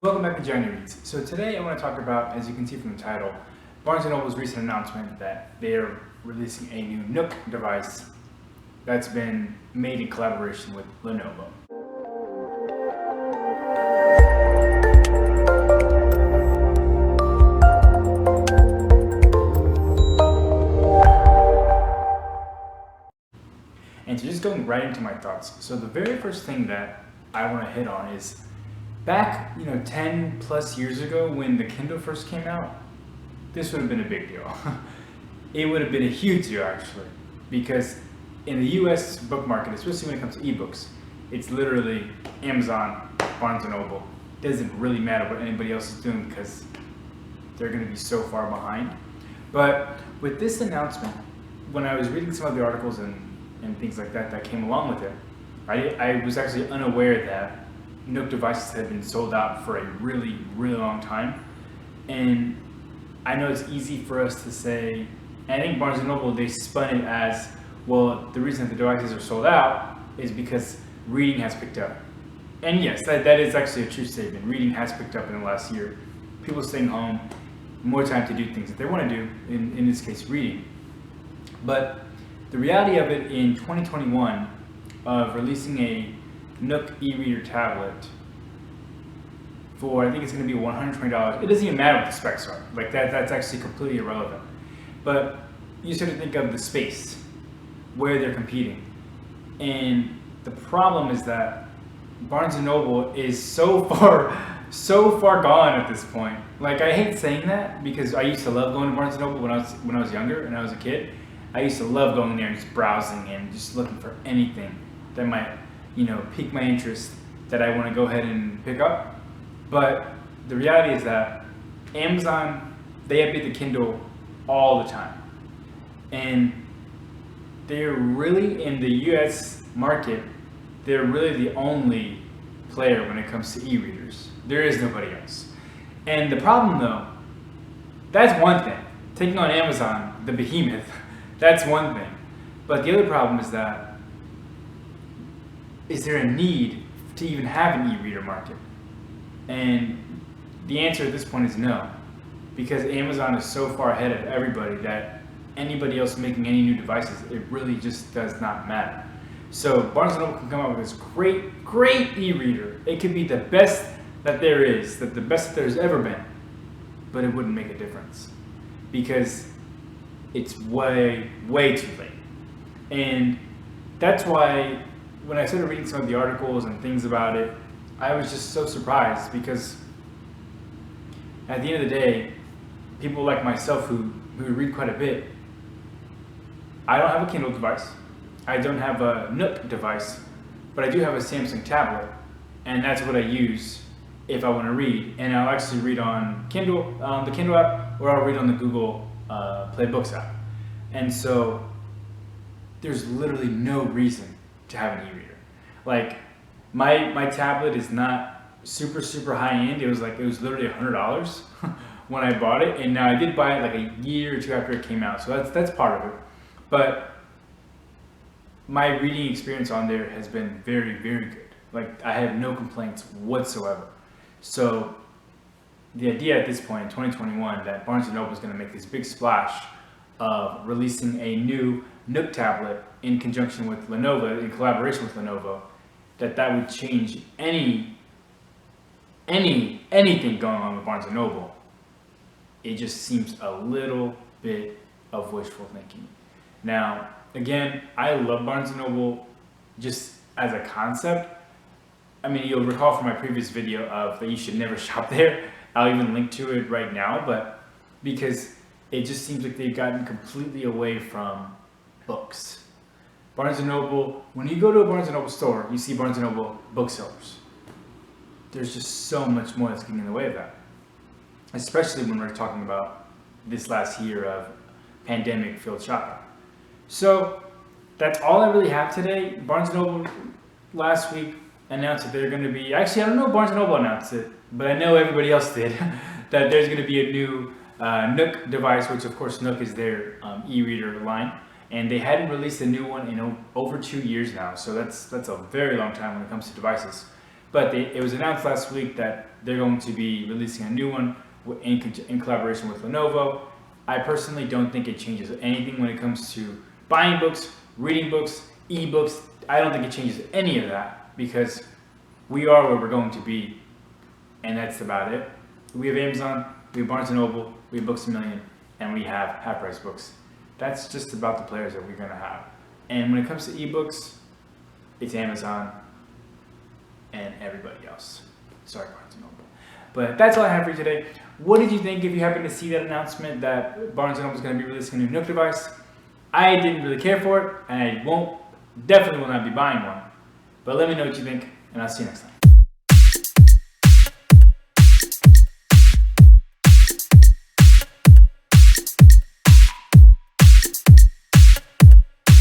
Welcome back to Johnny Reads. So today I want to talk about, as you can see from the title, Barnes & Noble's recent announcement that they are releasing a new Nook device that's been made in collaboration with Lenovo. And so just going right into my thoughts. So the very first thing that I want to hit on is back, 10 plus years ago when the Kindle first came out, this would have been a big deal. It would have been a huge deal actually, because in the US book market, especially when it comes to ebooks, it's literally Amazon, Barnes & Noble. It doesn't really matter what anybody else is doing because they're going to be so far behind. But with this announcement, when I was reading some of the articles and things like that came along with it, I was actually unaware that Nook devices had been sold out for a really, really long time. And I know it's easy for us to say, and I think Barnes & Noble, they spun it as, well, the reason that the devices are sold out is because reading has picked up. And yes, that is actually a true statement. Reading has picked up in the last year. People staying home, more time to do things that they want to do, in this case, reading. But the reality of it in 2021, of releasing a Nook e-reader tablet for, I think it's going to be $120. It doesn't even matter what the specs are. Like that's actually completely irrelevant. But you sort of think of the space where they're competing. And the problem is that Barnes & Noble is so far gone at this point. Like, I hate saying that because I used to love going to Barnes & Noble when I was younger and I was a kid. I used to love going there and just browsing and just looking for anything that might, pique my interest that I want to go ahead and pick up. But the reality is that Amazon, they update the Kindle all the time. And they're really, in the US market, they're really the only player when it comes to e-readers. There is nobody else. And the problem though, that's one thing. Taking on Amazon, the behemoth, that's one thing. But the other problem is that, is there a need to even have an e-reader market? And the answer at this point is no. Because Amazon is so far ahead of everybody that anybody else making any new devices, it really just does not matter. So Barnes & Noble can come out with this great e-reader. It could be the best that there is, the best that there's ever been, but it wouldn't make a difference because it's way too late. And that's why when I started reading some of the articles and things about it, I was just so surprised because at the end of the day, people like myself who read quite a bit, I don't have a Kindle device, I don't have a Nook device, but I do have a Samsung tablet, and that's what I use if I want to read. And I'll actually read on Kindle, the Kindle app, or I'll read on the Google Play Books app. And so there's literally no reason to have an e-reader. Like my tablet is not super high end. It was literally $100 when I bought it, and now I did buy it like a year or two after it came out, so that's part of it. But my reading experience on there has been very good. Like, I have no complaints whatsoever. So the idea at this point in 2021 that Barnes & Noble is going to make this big splash of releasing a new Nook tablet in conjunction with Lenovo, in collaboration with Lenovo, that would change anything going on with Barnes & Noble, it just seems a little bit of wishful thinking. Now, again, I love Barnes & Noble just as a concept. I mean, you'll recall from my previous video of that you should never shop there. I'll even link to it right now, but because it just seems like they've gotten completely away from books. Barnes & Noble, when you go to a Barnes & Noble store, you see Barnes & Noble booksellers. There's just so much more that's getting in the way of that. Especially when we're talking about this last year of pandemic-filled shopping. So that's all I really have today. Barnes & Noble last week announced that they're going to be, actually I don't know if Barnes & Noble announced it, but I know everybody else did, that there's going to be a new Nook device, which of course Nook is their e-reader line. And they hadn't released a new one in over 2 years now, so that's a very long time when it comes to devices. But it was announced last week that they're going to be releasing a new one in collaboration with Lenovo. I personally don't think it changes anything when it comes to buying books, reading books, ebooks. I don't think it changes any of that because we are where we're going to be, and that's about it. We have Amazon, we have Barnes & Noble, we have Books A Million, and we have Half Price Books. That's just about the players that we're going to have. And when it comes to ebooks, it's Amazon and everybody else. Sorry, Barnes & Noble. But that's all I have for you today. What did you think if you happened to see that announcement that Barnes & Noble is going to be releasing a new Nook device? I didn't really care for it, and I definitely will not be buying one. But let me know what you think, and I'll see you next time.